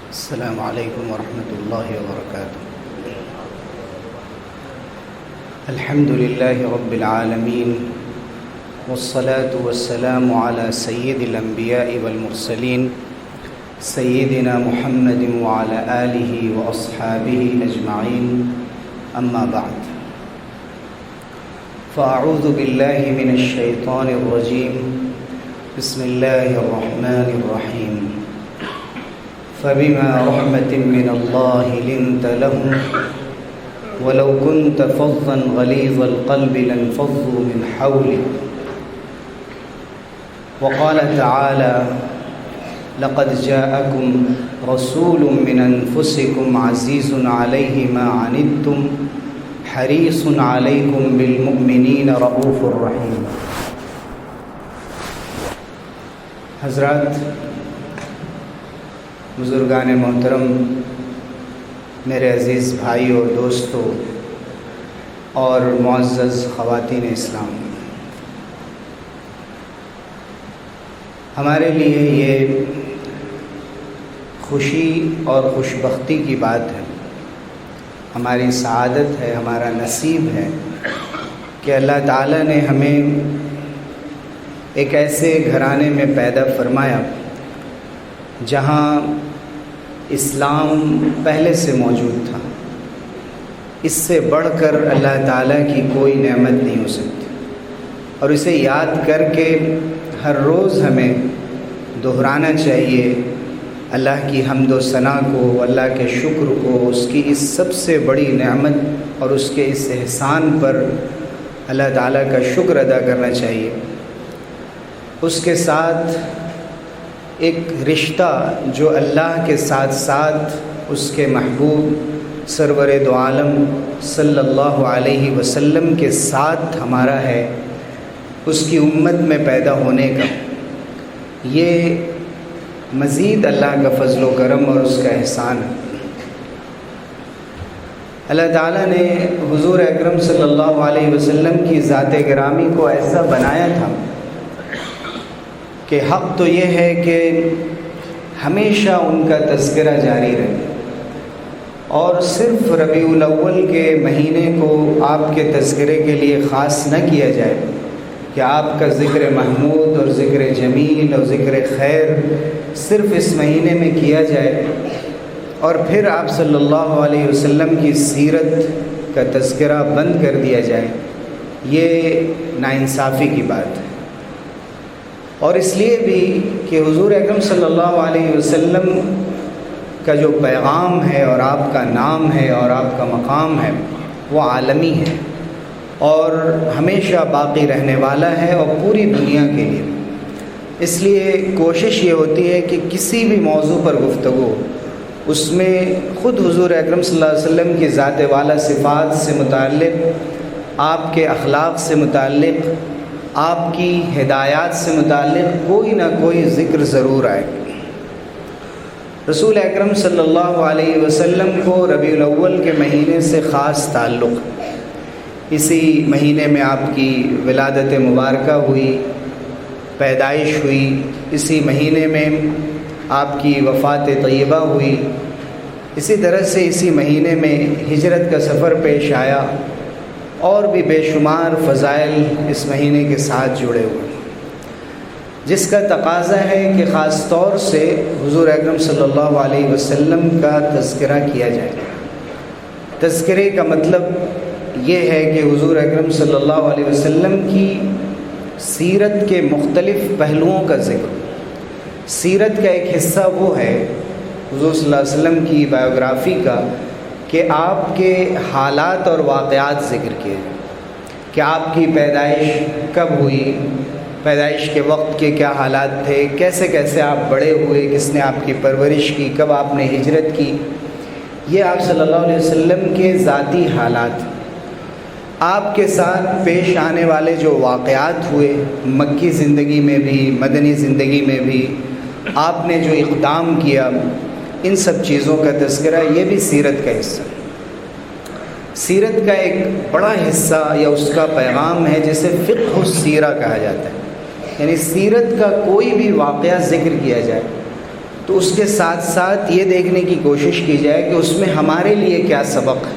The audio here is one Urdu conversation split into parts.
السلام عليكم ورحمة الله وبركاته. الحمد لله رب العالمين والصلاة والسلام على سيد الأنبياء والمرسلين سيدنا محمد وعلى آله وأصحابه أجمعين، أما بعد، فأعوذ بالله من الشيطان الرجيم. بسم الله الرحمن الرحيم. فبما رحمة من الله لنت لهم ولو كنت فظا غليظ القلب لانفضوا من حولك. وقال تعالى: لقد جاءكم رسول من أنفسكم عزيز عليه ما عنتم حريص عليكم بالمؤمنين رؤوف رحيم. حضرات، بزرگان محترم، میرے عزیز بھائی اور دوستوں اور معزز خواتین اسلام، ہمارے لیے یہ خوشی اور خوشبختی کی بات ہے، ہماری سعادت ہے، ہمارا نصیب ہے کہ اللہ تعالیٰ نے ہمیں ایک ایسے گھرانے میں پیدا فرمایا جہاں اسلام پہلے سے موجود تھا. اس سے بڑھ کر اللہ تعالیٰ کی کوئی نعمت نہیں ہو سکتی، اور اسے یاد کر کے ہر روز ہمیں دہرانا چاہیے اللہ کی حمد و ثنا کو، اللہ کے شکر کو، اس کی اس سب سے بڑی نعمت اور اس کے اس احسان پر اللہ تعالیٰ کا شکر ادا کرنا چاہیے. اس کے ساتھ ایک رشتہ جو اللہ کے ساتھ ساتھ اس کے محبوب سرور دو عالم صلی اللہ علیہ وسلم کے ساتھ ہمارا ہے، اس کی امت میں پیدا ہونے کا، یہ مزید اللہ کا فضل و کرم اور اس کا احسان ہے. اللہ تعالیٰ نے حضور اکرم صلی اللہ علیہ وسلم کی ذات گرامی کو ایسا بنایا تھا کہ حق تو یہ ہے کہ ہمیشہ ان کا تذکرہ جاری رہے، اور صرف ربیع الاول کے مہینے کو آپ کے تذکرے کے لیے خاص نہ کیا جائے کہ آپ کا ذکر محمود اور ذکر جمیل اور ذکر خیر صرف اس مہینے میں کیا جائے، اور پھر آپ صلی اللہ علیہ وسلم کی سیرت کا تذکرہ بند کر دیا جائے. یہ ناانصافی کی بات ہے، اور اس لیے بھی کہ حضور اکرم صلی اللہ علیہ وسلم کا جو پیغام ہے اور آپ کا نام ہے اور آپ کا مقام ہے وہ عالمی ہے اور ہمیشہ باقی رہنے والا ہے اور پوری دنیا کے لیے. اس لیے کوشش یہ ہوتی ہے کہ کسی بھی موضوع پر گفتگو اس میں خود حضور اکرم صلی اللہ علیہ وسلم کی ذات والا صفات سے متعلق، آپ کے اخلاق سے متعلق، آپ کی ہدایات سے متعلق کوئی نہ کوئی ذکر ضرور آئے. رسول اکرم صلی اللہ علیہ وسلم کو ربیع الاول کے مہینے سے خاص تعلق. اسی مہینے میں آپ کی ولادت مبارکہ ہوئی، پیدائش ہوئی، اسی مہینے میں آپ کی وفات طیبہ ہوئی، اسی طرح سے اسی مہینے میں ہجرت کا سفر پیش آیا، اور بھی بے شمار فضائل اس مہینے کے ساتھ جڑے ہوئے، جس کا تقاضا ہے کہ خاص طور سے حضور اکرم صلی اللہ علیہ وسلم کا تذکرہ کیا جائے. تذکرے کا مطلب یہ ہے کہ حضور اکرم صلی اللہ علیہ وسلم کی سیرت کے مختلف پہلوؤں کا ذکر. سیرت کا ایک حصہ وہ ہے حضور صلی اللہ علیہ وسلم کی بایوگرافی کا کہ آپ کے حالات اور واقعات ذکر کیے، کہ آپ کی پیدائش کب ہوئی، پیدائش کے وقت کے کیا حالات تھے، کیسے کیسے آپ بڑے ہوئے، کس نے آپ کی پرورش کی، کب آپ نے ہجرت کی. یہ آپ صلی اللہ علیہ وسلم کے ذاتی حالات. آپ کے ساتھ پیش آنے والے جو واقعات ہوئے مکی زندگی میں بھی، مدنی زندگی میں بھی، آپ نے جو اقدام کیا، ان سب چیزوں کا تذکرہ، یہ بھی سیرت کا حصہ. سیرت کا ایک بڑا حصہ یا اس کا پیغام ہے جسے فقہ السیرہ کہا جاتا ہے، یعنی سیرت کا کوئی بھی واقعہ ذکر کیا جائے تو اس کے ساتھ ساتھ یہ دیکھنے کی کوشش کی جائے کہ اس میں ہمارے لیے کیا سبق ہے۔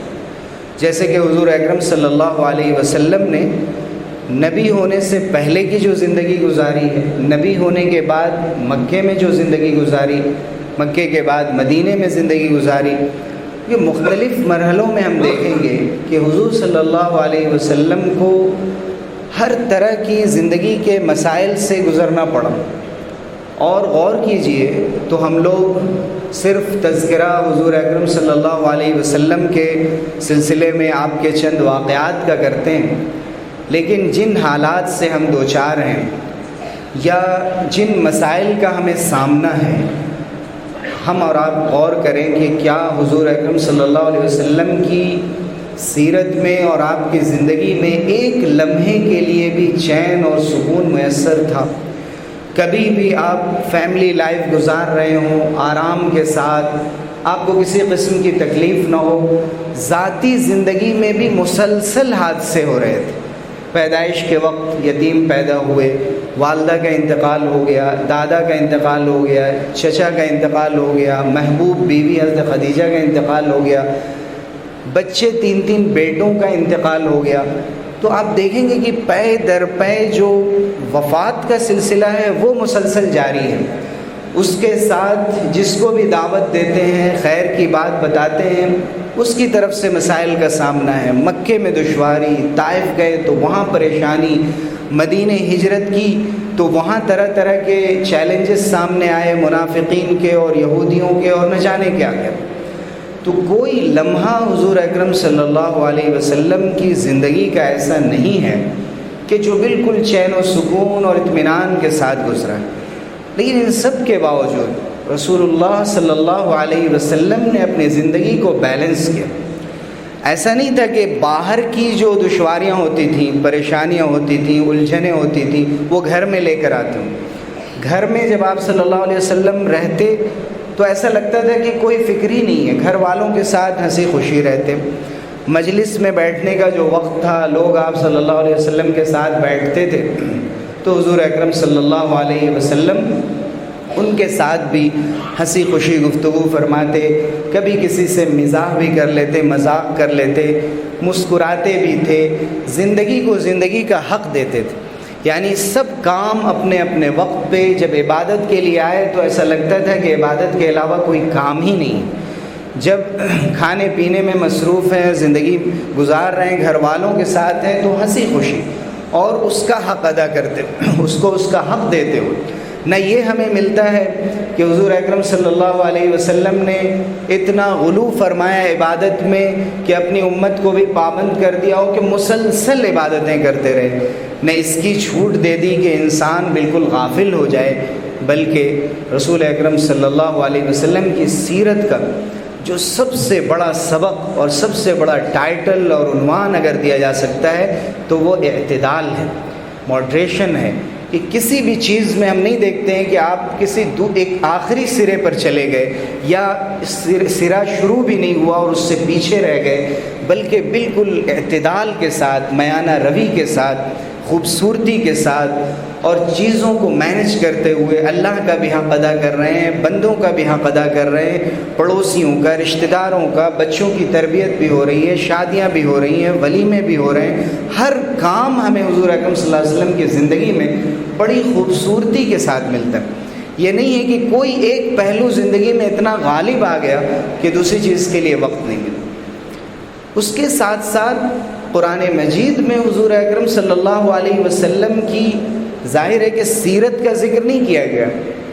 جیسے کہ حضور اکرم صلی اللہ علیہ وسلم نے نبی ہونے سے پہلے کی جو زندگی گزاری ہے، نبی ہونے کے بعد مکے میں جو زندگی گزاری، مکے کے بعد مدینے میں زندگی گزاری، یہ مختلف مرحلوں میں ہم دیکھیں گے کہ حضور صلی اللہ علیہ وسلم کو ہر طرح کی زندگی کے مسائل سے گزرنا پڑا۔ اور غور کیجئے تو ہم لوگ صرف تذکرہ حضور اکرم صلی اللہ علیہ وسلم کے سلسلے میں آپ کے چند واقعات کا کرتے ہیں، لیکن جن حالات سے ہم دوچار ہیں یا جن مسائل کا ہمیں سامنا ہے، ہم اور آپ غور کریں کہ کیا حضور اکرم صلی اللہ علیہ وسلم کی سیرت میں اور آپ کی زندگی میں ایک لمحے کے لیے بھی چین اور سکون میسر تھا؟ کبھی بھی آپ فیملی لائف گزار رہے ہوں آرام کے ساتھ، آپ کو کسی قسم کی تکلیف نہ ہو، ذاتی زندگی میں بھی مسلسل حادثے ہو رہے تھے۔ پیدائش کے وقت یتیم پیدا ہوئے، والدہ کا انتقال ہو گیا، دادا کا انتقال ہو گیا، چچا کا انتقال ہو گیا، محبوب بیوی حضرت خدیجہ کا انتقال ہو گیا، بچے 3 بیٹوں کا انتقال ہو گیا۔ تو آپ دیکھیں گے کہ پے در پے جو وفات کا سلسلہ ہے وہ مسلسل جاری ہے۔ اس کے ساتھ جس کو بھی دعوت دیتے ہیں، خیر کی بات بتاتے ہیں، اس کی طرف سے مسائل کا سامنا ہے۔ مکے میں دشواری، طائف گئے تو وہاں پریشانی، مدینہ ہجرت کی تو وہاں طرح طرح کے چیلنجز سامنے آئے، منافقین کے اور یہودیوں کے اور نہ جانے کیا کیا۔ تو کوئی لمحہ حضور اکرم صلی اللہ علیہ وسلم کی زندگی کا ایسا نہیں ہے کہ جو بالکل چین و سکون اور اطمینان کے ساتھ گزرا ہے۔ لیکن ان سب کے باوجود رسول اللہ صلی اللہ علیہ وسلم نے اپنی زندگی کو بیلنس کیا۔ ایسا نہیں تھا کہ باہر کی جو دشواریاں ہوتی تھیں، پریشانیاں ہوتی تھیں، الجھنیں ہوتی تھیں، وہ گھر میں لے کر آتے ہوں۔ گھر میں جب آپ صلی اللہ علیہ وسلم رہتے تو ایسا لگتا تھا کہ کوئی فکر ہی نہیں ہے، گھر والوں کے ساتھ ہنسی خوشی رہتے۔ مجلس میں بیٹھنے کا جو وقت تھا، لوگ آپ صلی اللہ علیہ وسلم کے ساتھ بیٹھتے تھے تو حضور اکرم صلی اللہ علیہ وسلم ان کے ساتھ بھی ہنسی خوشی گفتگو فرماتے، کبھی کسی سے مزاح بھی کر لیتے، مذاق کر لیتے، مسکراتے بھی تھے، زندگی کو زندگی کا حق دیتے تھے۔ یعنی سب کام اپنے اپنے وقت پہ، جب عبادت کے لیے آئے تو ایسا لگتا تھا کہ عبادت کے علاوہ کوئی کام ہی نہیں۔ جب کھانے پینے میں مصروف ہیں، زندگی گزار رہے ہیں، گھر والوں کے ساتھ ہیں تو ہنسی خوشی اور اس کا حق ادا کرتے، اس کو اس کا حق دیتے ہوئے۔ نہ یہ ہمیں ملتا ہے کہ حضور اکرم صلی اللہ علیہ وسلم نے اتنا غلو فرمایا عبادت میں کہ اپنی امت کو بھی پابند کر دیا ہو کہ مسلسل عبادتیں کرتے رہے، نہ اس کی چھوٹ دے دی کہ انسان بالکل غافل ہو جائے، بلکہ رسول اکرم صلی اللہ علیہ وسلم کی سیرت کا جو سب سے بڑا سبق اور سب سے بڑا ٹائٹل اور عنوان اگر دیا جا سکتا ہے تو وہ اعتدال ہے، ماڈریشن ہے، کہ کسی بھی چیز میں ہم نہیں دیکھتے ہیں کہ آپ کسی ایک آخری سرے پر چلے گئے یا سرا شروع بھی نہیں ہوا اور اس سے پیچھے رہ گئے، بلکہ بالکل اعتدال کے ساتھ، میانہ روی کے ساتھ، خوبصورتی کے ساتھ اور چیزوں کو مینج کرتے ہوئے اللہ کا بھی حق ادا کر رہے ہیں، بندوں کا بھی حق ادا کر رہے ہیں، پڑوسیوں کا، رشتہ داروں کا، بچوں کی تربیت بھی ہو رہی ہے، شادیاں بھی ہو رہی ہیں، ولیمے بھی ہو رہے ہیں، ہر کام ہمیں حضور اکرم صلی اللہ علیہ وسلم کی زندگی میں بڑی خوبصورتی کے ساتھ ملتا ہے۔ یہ نہیں ہے کہ کوئی ایک پہلو زندگی میں اتنا غالب آ گیا کہ دوسری چیز کے لیے وقت نہیں ملا۔ اس کے ساتھ ساتھ قرآن مجید میں حضور اکرم صلی اللہ علیہ وسلم کی ظاہر ہے کہ سیرت کا ذکر نہیں کیا گیا،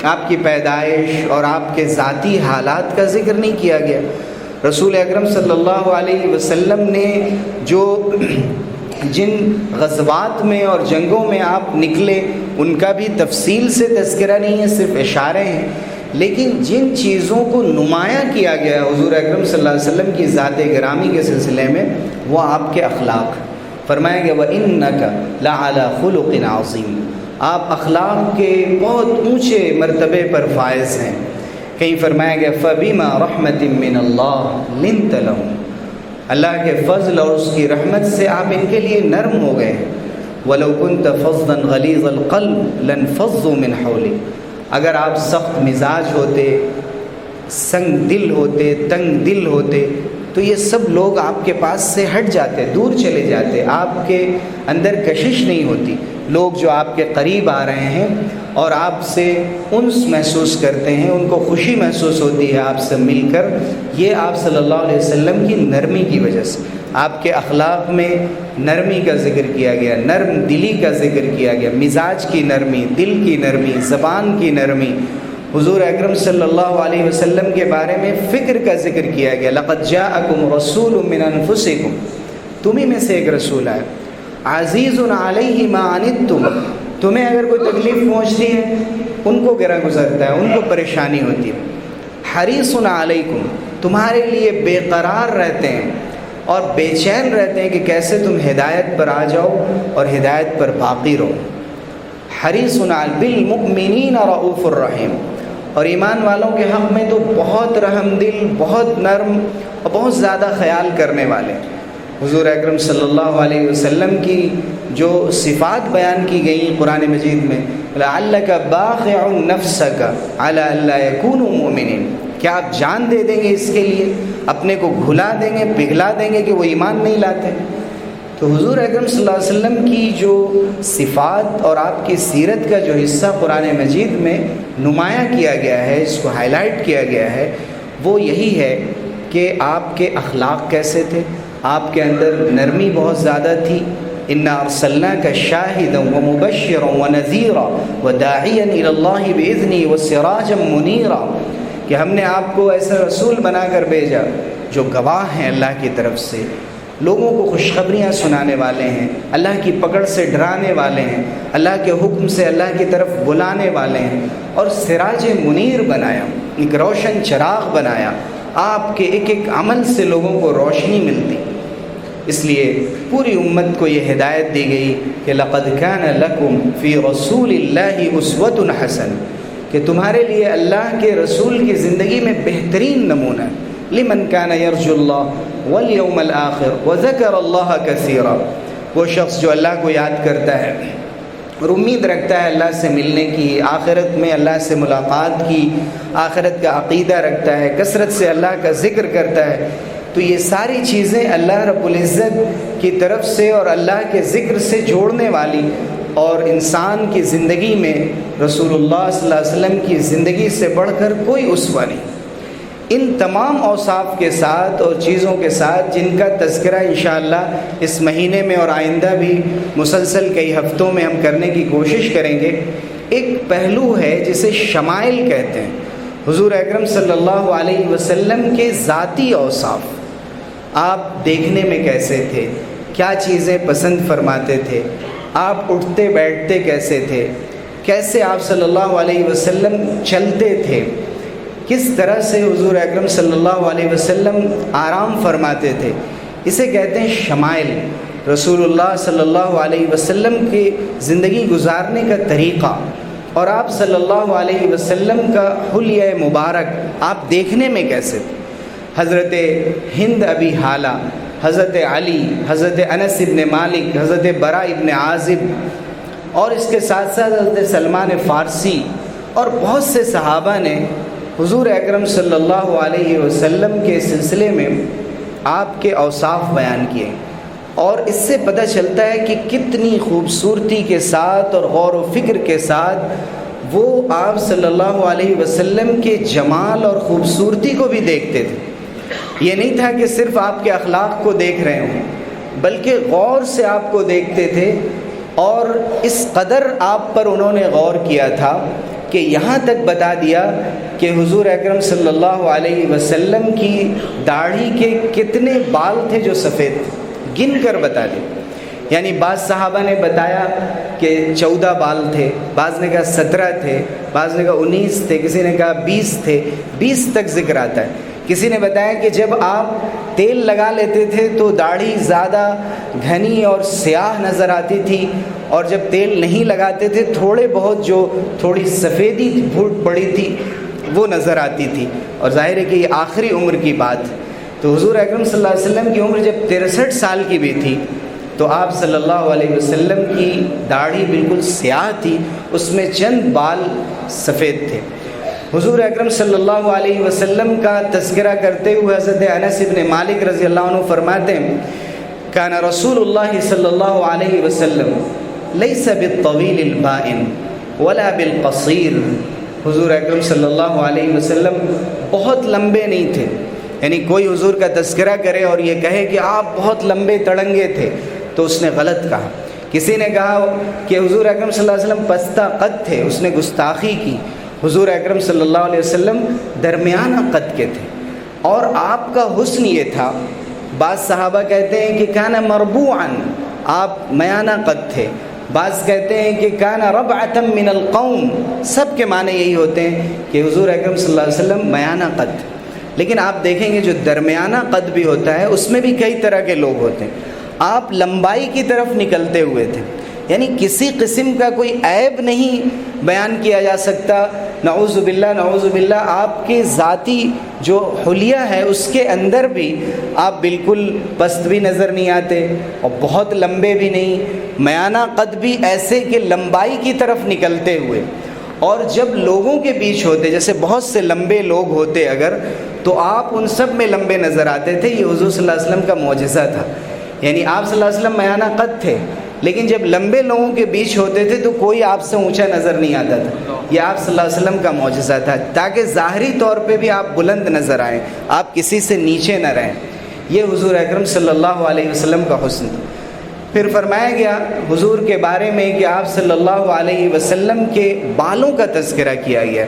آپ کی پیدائش اور آپ کے ذاتی حالات کا ذکر نہیں کیا گیا۔ رسول اکرم صلی اللہ علیہ وسلم نے جو جن غزوات میں اور جنگوں میں آپ نکلے ان کا بھی تفصیل سے تذکرہ نہیں ہے، صرف اشارے ہیں، لیکن جن چیزوں کو نمایاں کیا گیا حضور اکرم صلی اللہ علیہ وسلم کی ذات گرامی کے سلسلے میں وہ آپ کے اخلاق، فرمایا گیا وَإِنَّكَ لَعَلَىٰ خُلُقٍ عَظِيمٍ، آپ اخلاق کے بہت اونچے مرتبے پر فائز ہیں۔ کہیں فرمایا گیا فَبِمَا رَحْمَةٍ مِّنَ اللَّهِ لِنْتَ لَهُمْ، اللہ کے فضل اور اس کی رحمت سے آپ ان کے لیے نرم ہو گئے۔ وَلَوْ كُنْتَ فَظًّا غَلِيظَ الْقَلْبِ لَانفَضُّوا مِنْ حَوْلِكَ، اگر آپ سخت مزاج ہوتے، سنگ دل ہوتے، تنگ دل ہوتے، تو یہ سب لوگ آپ کے پاس سے ہٹ جاتے، دور چلے جاتے، آپ کے اندر کشش نہیں ہوتی۔ لوگ جو آپ کے قریب آ رہے ہیں اور آپ سے انس محسوس کرتے ہیں، ان کو خوشی محسوس ہوتی ہے آپ سے مل کر، یہ آپ صلی اللہ علیہ وسلم کی نرمی کی وجہ سے۔ آپ کے اخلاق میں نرمی کا ذکر کیا گیا، نرم دلی کا ذکر کیا گیا، مزاج کی نرمی، دل کی نرمی، زبان کی نرمی۔ حضور اکرم صلی اللہ علیہ وسلم کے بارے میں فکر کا ذکر کیا گیا، لقد جاءکم رسول من انفسکم، تمہیں میں سے ایک رسول آیا، عزیز علیہ ما عنتم، تمہیں اگر کوئی تکلیف پہنچتی ہے ان کو گرا گزرتا ہے، ان کو پریشانی ہوتی ہے، حریص علیکم، تمہارے لیے بے قرار رہتے ہیں اور بے چین رہتے ہیں کہ کیسے تم ہدایت پر آ جاؤ اور ہدایت پر باقی رہو۔ حریص بالمؤمنین رؤوف الرحیم، اور ایمان والوں کے حق میں تو بہت رحم دل، بہت نرم اور بہت زیادہ خیال کرنے والے۔ حضور اکرم صلی اللہ علیہ وسلم کی جو صفات بیان کی گئیں قرآن مجید میں، لعلک باخع نفسک علی الا یکونوا مؤمنین، کیا آپ جان دے دیں گے اس کے لیے، اپنے کو گھلا دیں گے، پگھلا دیں گے کہ وہ ایمان نہیں لاتے؟ تو حضور اکرم صلی اللہ علیہ وسلم کی جو صفات اور آپ کی سیرت کا جو حصہ قرآن مجید میں نمایاں کیا گیا ہے، اس کو ہائی لائٹ کیا گیا ہے، وہ یہی ہے کہ آپ کے اخلاق کیسے تھے۔ آپ کے اندر نرمی بہت زیادہ تھی۔ انا ارسلناک شاہدا ومبشرا ونذیرا وداعیا الی اللہ باذنہ وسراجا منیرا، کہ ہم نے آپ کو ایسا رسول بنا کر بھیجا جو گواہ ہیں اللہ کی طرف سے، لوگوں کو خوشخبریاں سنانے والے ہیں، اللہ کی پکڑ سے ڈرانے والے ہیں، اللہ کے حکم سے اللہ کی طرف بلانے والے ہیں، اور سراج منیر بنایا، ایک روشن چراغ بنایا۔ آپ کے ایک ایک عمل سے لوگوں کو روشنی ملتی، اس لیے پوری امت کو یہ ہدایت دی گئی کہ لقد کان لکم فی رسول اللہ اسوۃ حسنہ، کہ تمہارے لیے اللہ کے رسول کی زندگی میں بہترین نمونہ ہے۔ لمن کان یرجو اللہ والیوم الآخر وذکر اللہ کثیرا، وہ شخص جو اللہ کو یاد کرتا ہے اور امید رکھتا ہے اللہ سے ملنے کی، آخرت میں اللہ سے ملاقات کی، آخرت کا عقیدہ رکھتا ہے، کثرت سے اللہ کا ذکر کرتا ہے، تو یہ ساری چیزیں اللہ رب العزت کی طرف سے اور اللہ کے ذکر سے جوڑنے والی، اور انسان کی زندگی میں رسول اللہ صلی اللہ علیہ وسلم کی زندگی سے بڑھ کر کوئی اسوہ نہیں۔ ان تمام اوصاف کے ساتھ اور چیزوں کے ساتھ جن کا تذکرہ انشاءاللہ اس مہینے میں اور آئندہ بھی مسلسل کئی ہفتوں میں ہم کرنے کی کوشش کریں گے، ایک پہلو ہے جسے شمائل کہتے ہیں، حضور اکرم صلی اللہ علیہ وسلم کے ذاتی اوصاف۔ آپ دیکھنے میں کیسے تھے، کیا چیزیں پسند فرماتے تھے، آپ اٹھتے بیٹھتے کیسے تھے، کیسے آپ صلی اللہ علیہ وسلم چلتے تھے، کس طرح سے حضور اکرم صلی اللہ علیہ وسلم آرام فرماتے تھے، اسے کہتے ہیں شمائل۔ رسول اللہ صلی اللہ علیہ وسلم کی زندگی گزارنے کا طریقہ اور آپ صلی اللہ علیہ وسلم کا حلیہ مبارک آپ دیکھنے میں کیسے تھے۔ حضرت ہند ابی حالہ، حضرت علی، حضرت انس ابن مالک، حضرت براء ابن عازب، اور اس کے ساتھ ساتھ حضرت سلمان فارسی اور بہت سے صحابہ نے حضور اکرم صلی اللہ علیہ وسلم کے سلسلے میں آپ کے اوصاف بیان کیے، اور اس سے پتہ چلتا ہے کہ کتنی خوبصورتی کے ساتھ اور غور و فکر کے ساتھ وہ آپ صلی اللہ علیہ وسلم کے جمال اور خوبصورتی کو بھی دیکھتے تھے۔ یہ نہیں تھا کہ صرف آپ کے اخلاق کو دیکھ رہے ہوں، بلکہ غور سے آپ کو دیکھتے تھے، اور اس قدر آپ پر انہوں نے غور کیا تھا کہ یہاں تک بتا دیا کہ حضور اکرم صلی اللہ علیہ وسلم کی داڑھی کے کتنے بال تھے جو سفید تھے، گن کر بتا دی۔ یعنی بعض صحابہ نے بتایا کہ 14 بال تھے، بعض نے کہا 17 تھے، بعض نے کہا 19 تھے، کسی نے کہا 20 تھے، 20 تک ذکر آتا ہے۔ کسی نے بتایا کہ جب آپ تیل لگا لیتے تھے تو داڑھی زیادہ گھنی اور سیاہ نظر آتی تھی، اور جب تیل نہیں لگاتے تھے تھوڑے بہت جو تھوڑی سفیدی پھوٹ پڑی تھی وہ نظر آتی تھی، اور ظاہر ہے کہ یہ آخری عمر کی بات۔ تو حضور اکرم صلی اللہ علیہ وسلم کی عمر جب 63 سال کی بھی تھی تو آپ صلی اللہ علیہ وسلم کی داڑھی بالکل سیاہ تھی، اس میں چند بال سفید تھے۔ حضور اکرم صلی اللہ علیہ وسلم کا تذکرہ کرتے ہوئے حضرت انس بن مالک رضی اللہ عنہ فرماتے ہیں کان رسول اللہ صلی اللہ علیہ وسلم لیس بالطویل البائن ولا بالقصیر، حضور اکرم صلی اللہ علیہ وسلم بہت لمبے نہیں تھے، یعنی کوئی حضور کا تذکرہ کرے اور یہ کہے کہ آپ بہت لمبے تڑنگے تھے تو اس نے غلط کہا۔ کسی نے کہا کہ حضور اکرم صلی اللہ علیہ وسلم پستہ قد تھے، اس نے گستاخی کی۔ حضور اکرم صلی اللہ علیہ وسلم درمیانہ قد کے تھے، اور آپ کا حسن یہ تھا، بعض صحابہ کہتے ہیں کہ کان مربوعا، آپ میانہ قد تھے، بعض کہتے ہیں کہ کان ربعۃ من القوم، سب کے معنی یہی ہوتے ہیں کہ حضور اکرم صلی اللہ علیہ وسلم میانہ قد تھے۔ لیکن آپ دیکھیں گے جو درمیانہ قد بھی ہوتا ہے اس میں بھی کئی طرح کے لوگ ہوتے ہیں۔ آپ لمبائی کی طرف نکلتے ہوئے تھے، یعنی کسی قسم کا کوئی عیب نہیں بیان کیا جا سکتا، نعوذ باللہ آپ کے ذاتی جو حلیہ ہے اس کے اندر بھی آپ بالکل پست بھی نظر نہیں آتے اور بہت لمبے بھی نہیں، میانہ قد بھی ایسے کہ لمبائی کی طرف نکلتے ہوئے۔ اور جب لوگوں کے بیچ ہوتے، جیسے بہت سے لمبے لوگ ہوتے اگر، تو آپ ان سب میں لمبے نظر آتے تھے۔ یہ حضور صلی اللہ علیہ وسلم کا معجزہ تھا، یعنی آپ صلی اللہ علیہ وسلم میانہ قد تھے، لیکن جب لمبے لوگوں کے بیچ ہوتے تھے تو کوئی آپ سے اونچا نظر نہیں آتا تھا۔ یہ آپ صلی اللہ علیہ وسلم کا معجزہ تھا، تاکہ ظاہری طور پہ بھی آپ بلند نظر آئیں، آپ کسی سے نیچے نہ رہیں۔ یہ حضور اکرم صلی اللہ علیہ وسلم کا حسن تھا۔ پھر فرمایا گیا حضور کے بارے میں کہ آپ صلی اللہ علیہ وسلم کے بالوں کا تذکرہ کیا گیا۔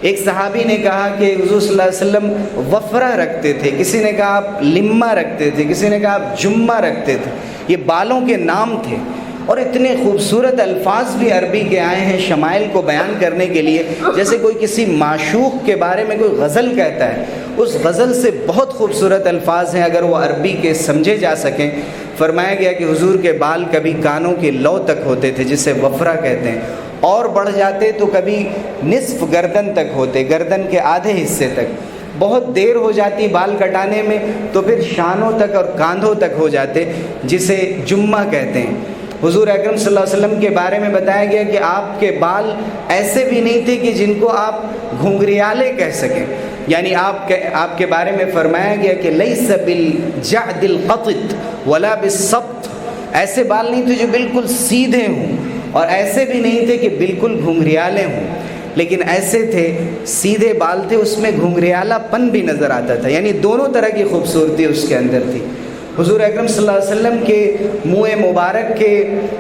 ایک صحابی نے کہا کہ حضور صلی اللہ علیہ وسلم وفرہ رکھتے تھے، کسی نے کہا آپ لمہ رکھتے تھے، کسی نے کہا آپ جمہ رکھتے تھے۔ یہ بالوں کے نام تھے، اور اتنے خوبصورت الفاظ بھی عربی کے آئے ہیں شمائل کو بیان کرنے کے لیے، جیسے کوئی کسی معشوق کے بارے میں کوئی غزل کہتا ہے، اس غزل سے بہت خوبصورت الفاظ ہیں اگر وہ عربی کے سمجھے جا سکیں۔ فرمایا گیا کہ حضور کے بال کبھی کانوں کے لو تک ہوتے تھے جسے وفرہ کہتے ہیں، اور بڑھ جاتے تو کبھی نصف گردن تک ہوتے، گردن کے آدھے حصے تک۔ بہت دیر ہو جاتی بال کٹانے میں تو پھر شانوں تک اور کاندھوں تک ہو جاتے، جسے جمہ کہتے ہیں۔ حضور اکرم صلی اللہ علیہ وسلم کے بارے میں بتایا گیا کہ آپ کے بال ایسے بھی نہیں تھے کہ جن کو آپ گھنگریالے کہہ سکیں، یعنی آپ کے بارے میں فرمایا گیا کہ لیس بالجعد القطط ولا بالسبط، ایسے بال نہیں تھے جو بالکل سیدھے ہوں، اور ایسے بھی نہیں تھے کہ بالکل گھنگریالے ہوں، لیکن ایسے تھے سیدھے بال تھے، اس میں گھنگریالا پن بھی نظر آتا تھا، یعنی دونوں طرح کی خوبصورتی اس کے اندر تھی۔ حضور اکرم صلی اللہ علیہ وسلم کے منہ مبارک کے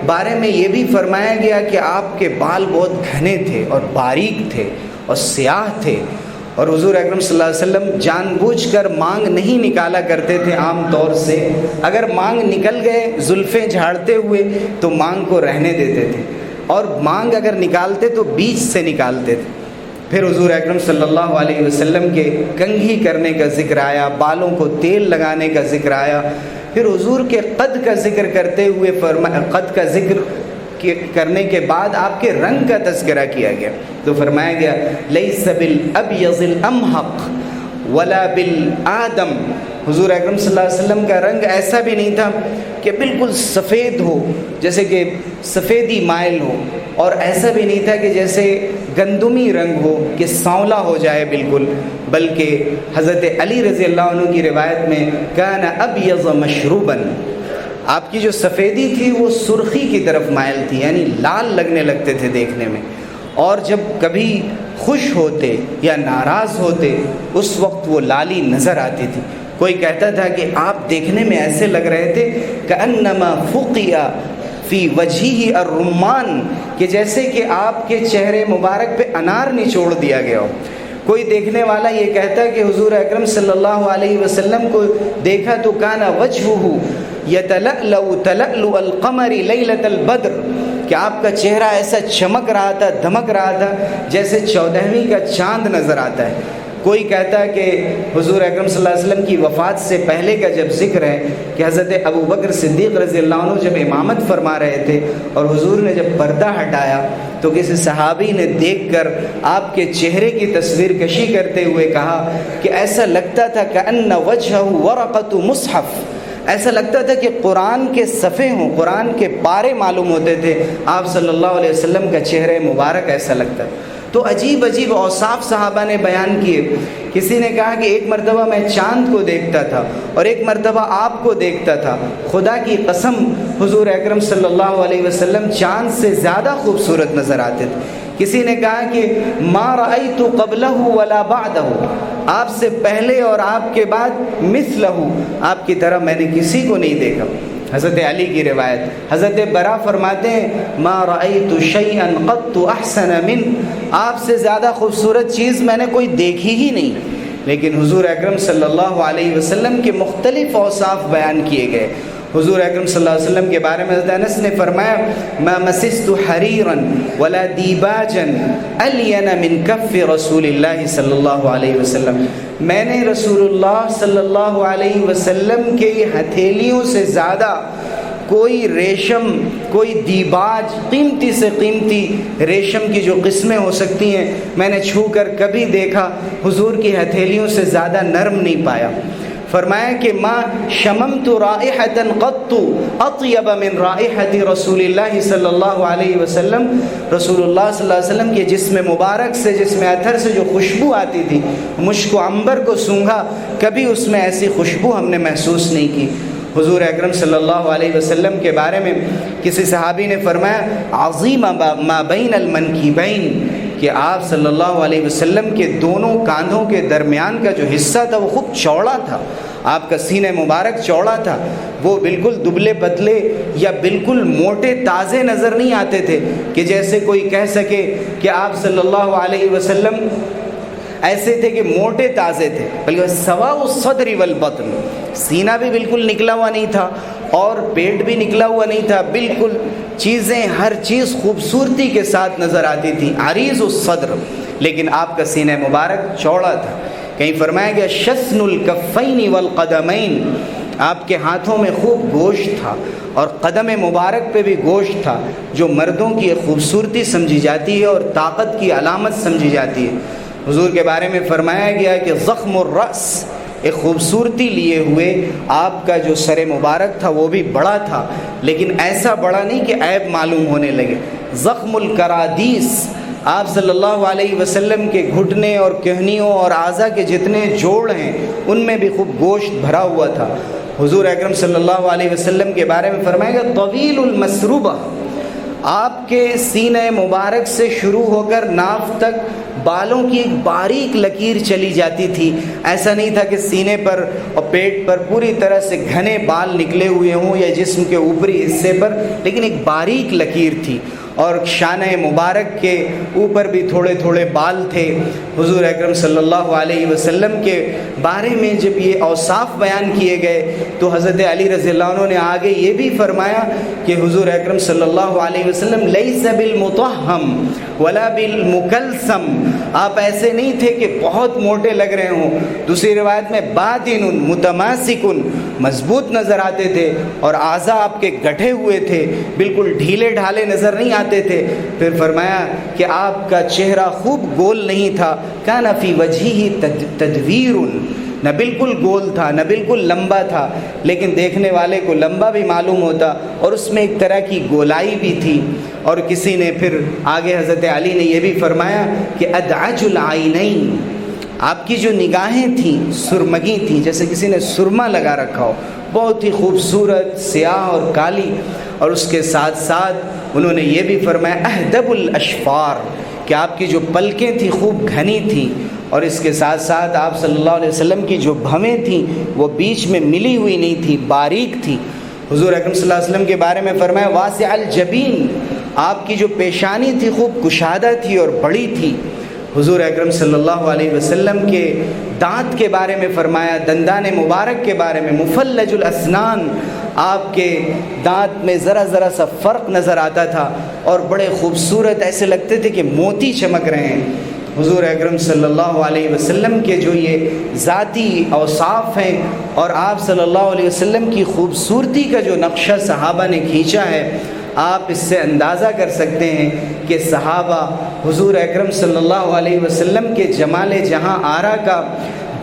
بارے میں یہ بھی فرمایا گیا کہ آپ کے بال بہت گھنے تھے اور باریک تھے اور سیاہ تھے، اور حضور اکرم صلی اللہ علیہ وسلم جان بوجھ کر مانگ نہیں نکالا کرتے تھے عام طور سے، اگر مانگ نکل گئے زلفیں جھاڑتے ہوئے تو مانگ کو رہنے دیتے تھے، اور مانگ اگر نکالتے تو بیچ سے نکالتے تھے۔ پھر حضور اکرم صلی اللہ علیہ وسلم کے کنگھی کرنے کا ذکر آیا، بالوں کو تیل لگانے کا ذکر آیا، پھر حضور کے قد کا ذکر کرتے ہوئے قد کا ذکر کرنے کے بعد آپ کے رنگ کا تذکرہ کیا گیا، تو فرمایا گیا لیس بالابیض الامحق ولا بالآدم، حضور اکرم صلی اللہ علیہ وسلم کا رنگ ایسا بھی نہیں تھا کہ بالکل سفید ہو جیسے کہ سفیدی مائل ہو، اور ایسا بھی نہیں تھا کہ جیسے گندمی رنگ ہو کہ سانولا ہو جائے بالکل، بلکہ حضرت علی رضی اللہ عنہ کی روایت میں کان ابیض مشروبا، آپ کی جو سفیدی تھی وہ سرخی کی طرف مائل تھی، یعنی لال لگنے لگتے تھے دیکھنے میں، اور جب کبھی خوش ہوتے یا ناراض ہوتے اس وقت وہ لالی نظر آتی تھی۔ کوئی کہتا تھا کہ آپ دیکھنے میں ایسے لگ رہے تھے کأنما فقیا فی وجہہ الرمان، کہ جیسے کہ آپ کے چہرے مبارک پہ انار نچوڑ دیا گیا ہو۔ کوئی دیکھنے والا یہ کہتا کہ حضور اکرم صلی اللہ علیہ وسلم کو دیکھا تو کانا وجہہ یتلألؤ تلألؤ القمر لیلۃ البدر، کہ آپ کا چہرہ ایسا چمک رہا تھا، دھمک رہا تھا جیسے 14ویں کا چاند نظر آتا ہے۔ کوئی کہتا ہے کہ حضور اکرم صلی اللہ علیہ وسلم کی وفات سے پہلے کا جب ذکر ہے کہ حضرت ابو بکر صدیق رضی اللہ عنہ جب امامت فرما رہے تھے اور حضور نے جب پردہ ہٹایا تو کسی صحابی نے دیکھ کر آپ کے چہرے کی تصویر کشی کرتے ہوئے کہا کہ ایسا لگتا تھا کأن وجہہ ورقۃ مصحف، ایسا لگتا تھا کہ قرآن کے صفحے ہوں، قرآن کے پارے معلوم ہوتے تھے، آپ صلی اللہ علیہ وسلم کا چہرہ مبارک ایسا لگتا ہے۔ تو عجیب عجیب اوصاف صحابہ نے بیان کیے۔ کسی نے کہا کہ ایک مرتبہ میں چاند کو دیکھتا تھا اور ایک مرتبہ آپ کو دیکھتا تھا، خدا کی قسم حضور اکرم صلی اللہ علیہ وسلم چاند سے زیادہ خوبصورت نظر آتے تھے۔ کسی نے کہا کہ ما رأیت قبلہ ولا بعدہ، آپ سے پہلے اور آپ کے بعد مثلہ، آپ کی طرح میں نے کسی کو نہیں دیکھا۔ حضرت علی کی روایت، حضرت برا فرماتے ہیں ما رأیت شیئا قط احسن من، آپ سے زیادہ خوبصورت چیز میں نے کوئی دیکھی ہی نہیں۔ لیکن حضور اکرم صلی اللہ علیہ وسلم کے مختلف اوصاف بیان کیے گئے۔ حضور اکرم صلی اللہ علیہ وسلم کے بارے میں حضرت انس نے فرمایا ما مسست حریرا ولا دیباجا الین من کف رسول اللہ صلی اللہ علیہ وسلم، میں نے رسول اللہ صلی اللہ علیہ وسلم کے ہتھیلیوں سے زیادہ کوئی ریشم، کوئی دیباج، قیمتی سے قیمتی ریشم کی جو قسمیں ہو سکتی ہیں، میں نے چھو کر کبھی دیکھا حضور کی ہتھیلیوں سے زیادہ نرم نہیں پایا۔ فرمایا کہ ما شممت رائحۃ قط اطیب من رائحۃ رسول اللہ صلی اللہ علیہ وسلم، رسول اللہ صلی اللہ علیہ وسلم کے جسم مبارک سے، جسم اطہر سے جو خوشبو آتی تھی، مشک و عنبر کو سونگھا، کبھی اس میں ایسی خوشبو ہم نے محسوس نہیں کی۔ حضور اکرم صلی اللہ علیہ وسلم کے بارے میں کسی صحابی نے فرمایا عظیم ما بین المنکبین، کہ آپ صلی اللہ علیہ وسلم کے دونوں کاندھوں کے درمیان کا جو حصہ تھا وہ خوب چوڑا تھا، آپ کا سینہ مبارک چوڑا تھا، وہ بالکل دبلے پتلے یا بالکل موٹے تازے نظر نہیں آتے تھے کہ جیسے کوئی کہہ سکے کہ آپ صلی اللہ علیہ وسلم ایسے تھے کہ موٹے تازے تھے، بلکہ سواء الصدر والبطن، سینہ بھی بالکل نکلا ہوا نہیں تھا اور پیٹ بھی نکلا ہوا نہیں تھا، بالکل چیزیں، ہر چیز خوبصورتی کے ساتھ نظر آتی تھی، عریض الصدر، لیکن آپ کا سینہ مبارک چوڑا تھا۔ کہیں فرمایا گیا شسن الکفین والقدمین، آپ کے ہاتھوں میں خوب گوشت تھا اور قدم مبارک پہ بھی گوشت تھا، جو مردوں کی ایک خوبصورتی سمجھی جاتی ہے اور طاقت کی علامت سمجھی جاتی ہے۔ حضور کے بارے میں فرمایا گیا کہ ضخم الرأس، ایک خوبصورتی لیے ہوئے آپ کا جو سر مبارک تھا وہ بھی بڑا تھا، لیکن ایسا بڑا نہیں کہ عیب معلوم ہونے لگے۔ ضخم الکرادیس، آپ صلی اللہ علیہ وسلم کے گھٹنے اور کہنیوں اور اعضاء کے جتنے جوڑ ہیں ان میں بھی خوب گوشت بھرا ہوا تھا۔ حضور اکرم صلی اللہ علیہ وسلم کے بارے میں فرمایا گیا طویل المسروبہ، آپ کے سینہ مبارک سے شروع ہو کر ناف تک بالوں کی ایک باریک لکیر چلی جاتی تھی، ایسا نہیں تھا کہ سینے پر اور پیٹ پر پوری طرح سے گھنے بال نکلے ہوئے ہوں یا جسم کے اوپری حصے پر، لیکن ایک باریک لکیر تھی، اور شانہ مبارک کے اوپر بھی تھوڑے تھوڑے بال تھے۔ حضور اکرم صلی اللہ علیہ وسلم کے بارے میں جب یہ اوصاف بیان کیے گئے تو حضرت علی رضی اللہ عنہ نے آگے یہ بھی فرمایا کہ حضور اکرم صلی اللہ علیہ وسلم لیس بالمطہم ولا بالمکلسم، آپ ایسے نہیں تھے کہ بہت موٹے لگ رہے ہوں، دوسری روایت میں بادن متماسکن، مضبوط نظر آتے تھے اور اعضاء آپ کے گٹھے ہوئے تھے، بالکل ڈھیلے ڈھالے نظر نہیں آتے تھے۔ پھر فرمایا کہ آپ کا چہرہ خوب گول نہیں تھا، کان فی وجہہ تدویر، نہ بالکل گول تھا نہ بالکل لمبا تھا، لیکن دیکھنے والے کو لمبا بھی معلوم ہوتا اور اس میں ایک طرح کی گولائی بھی تھی۔ اور کسی نے پھر آگے حضرت علی نے یہ بھی فرمایا کہ ادعج العینین، آپ کی جو نگاہیں تھیں سرمگی تھیں، جیسے کسی نے سرما لگا رکھا ہو، بہت ہی خوبصورت سیاہ اور کالی، اور اس کے ساتھ ساتھ انہوں نے یہ بھی فرمایا اہدب الاشفار، کہ آپ کی جو پلکیں تھیں خوب گھنی تھیں، اور اس کے ساتھ ساتھ آپ صلی اللہ علیہ وسلم کی جو بھویں تھیں وہ بیچ میں ملی ہوئی نہیں تھی، باریک تھی۔ حضور اکرم صلی اللہ علیہ وسلم کے بارے میں فرمایا واسع الجبین، آپ کی جو پیشانی تھی خوب کشادہ تھی اور بڑی تھی۔ حضور اکرم صلی اللہ علیہ وسلم کے دانت کے بارے میں فرمایا، دندان مبارک کے بارے میں مفلج الاسنان، آپ کے دانت میں ذرا ذرا سا فرق نظر آتا تھا اور بڑے خوبصورت ایسے لگتے تھے کہ موتی چمک رہے ہیں۔ حضور اکرم صلی اللہ علیہ وسلم کے جو یہ ذاتی اوصاف ہیں اور آپ صلی اللہ علیہ وسلم کی خوبصورتی کا جو نقشہ صحابہ نے کھینچا ہے، آپ اس سے اندازہ کر سکتے ہیں کہ صحابہ حضور اکرم صلی اللہ علیہ وسلم کے جمال جہاں آرا کا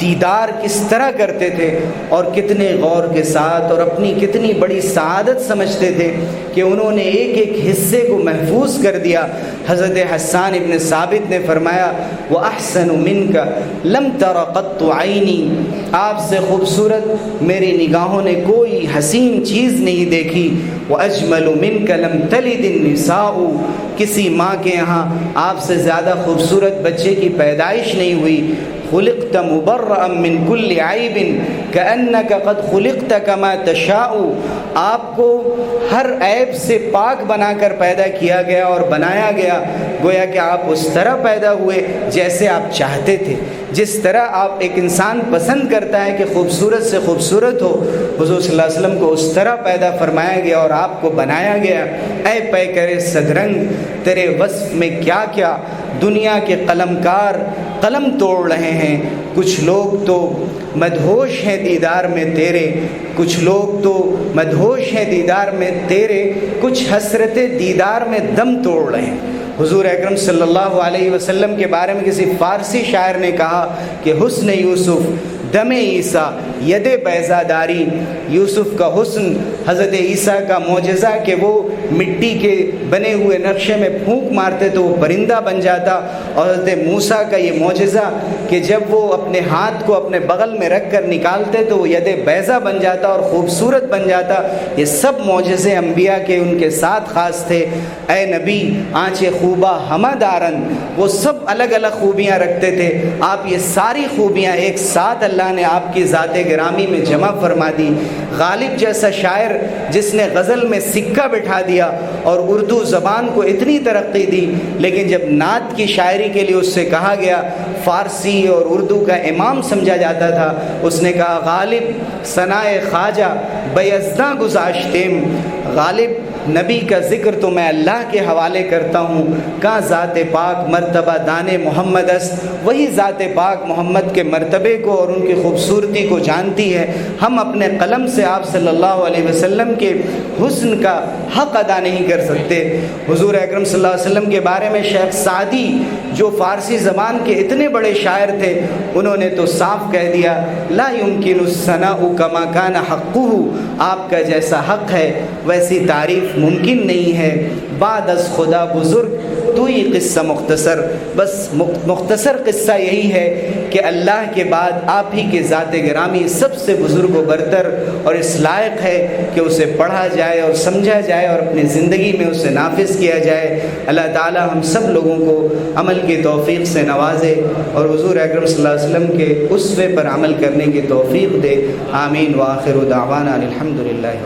دیدار کس طرح کرتے تھے اور کتنے غور کے ساتھ اور اپنی کتنی بڑی سعادت سمجھتے تھے کہ انہوں نے ایک ایک حصے کو محفوظ کر دیا۔ حضرت حسان ابن ثابت نے فرمایا وَأَحْسَنُ مِنْكَ لَمْ تَرَ قَطُّ عَيْنِي، آپ سے خوبصورت میری نگاہوں نے کوئی حسین چیز نہیں دیکھی۔ وَأَجْمَلُ مِنْكَ لَمْ تَلِدِ النِّسَاءُ، کسی ماں کے یہاں آپ سے زیادہ خوبصورت بچے کی پیدائش نہیں ہوئی۔ خلقت مبرأ من كل عیب كأنك قد خلقت كما تشاء، آپ کو ہر عیب سے پاک بنا کر پیدا کیا گیا اور بنایا گیا، گویا کہ آپ اس طرح پیدا ہوئے جیسے آپ چاہتے تھے۔ جس طرح آپ ایک انسان پسند کرتا ہے کہ خوبصورت سے خوبصورت ہو، حضور صلی اللہ علیہ وسلم کو اس طرح پیدا فرمایا گیا اور آپ کو بنایا گیا۔ اے پیکر صدرنگ، تیرے وصف میں کیا کیا! دنیا کے قلمکار قلم توڑ رہے ہیں، کچھ لوگ تو مدہوش ہیں دیدار میں تیرے، کچھ لوگ تو مدہوش ہیں دیدار میں تیرے، کچھ حسرت دیدار میں دم توڑ رہے ہیں۔ حضور اکرم صلی اللہ علیہ وسلم کے بارے میں کسی فارسی شاعر نے کہا کہ حسن یوسف دم عیسیٰ ید بیضا داری، یوسف کا حسن حضرت عیسیٰ کا معجزہ کہ وہ مٹی کے بنے ہوئے نقشے میں پھونک مارتے تو وہ پرندہ بن جاتا، اور حضرت موسیٰ کا یہ معجزہ کہ جب وہ اپنے ہاتھ کو اپنے بغل میں رکھ کر نکالتے تو وہ ید بیضا بن جاتا اور خوبصورت بن جاتا۔ یہ سب معجزے انبیاء کے ان کے ساتھ خاص تھے۔ اے نبی آنچ خوبہ ہمہ دارن، وہ سب الگ الگ خوبیاں رکھتے تھے، آپ یہ ساری خوبیاں ایک ساتھ اللہ نے آپ کی ذات گرامی میں جمع فرما دی۔ غالب جیسا شاعر جس نے غزل میں سکہ بٹھا دیا اور اردو زبان کو اتنی ترقی دی، لیکن جب نعت کی شاعری کے لیے اس سے کہا گیا، فارسی اور اردو کا امام سمجھا جاتا تھا، اس نے کہا غالب ثنائے خواجہ بیزداں گذاشتیم، غالب نبی کا ذکر تو میں اللہ کے حوالے کرتا ہوں، کہاں ذات پاک مرتبہ دان محمد اس، وہی ذات پاک محمد کے مرتبے کو اور ان کی خوبصورتی کو جانتی ہے۔ ہم اپنے قلم سے آپ صلی اللہ علیہ وسلم کے حسن کا حق ادا نہیں کر سکتے۔ حضور اکرم صلی اللہ علیہ وسلم کے بارے میں شیخ سعدی جو فارسی زبان کے اتنے بڑے شاعر تھے، انہوں نے تو صاف کہہ دیا لا يمكن الثناء كما كان حقه، آپ کا جیسا حق ہے ویسی تعریف ممکن نہیں ہے۔ بعد از خدا بزرگ تو ہی قصہ مختصر، بس مختصر قصہ یہی ہے کہ اللہ کے بعد آپ ہی کے ذات گرامی سب سے بزرگ و برتر، اور اس لائق ہے کہ اسے پڑھا جائے اور سمجھا جائے اور اپنی زندگی میں اسے نافذ کیا جائے۔ اللہ تعالی ہم سب لوگوں کو عمل کی توفیق سے نوازے اور حضور اکرم صلی اللہ علیہ وسلم کے اسوے پر عمل کرنے کی توفیق دے۔ آمین وآخر دعوانا الحمدللہ۔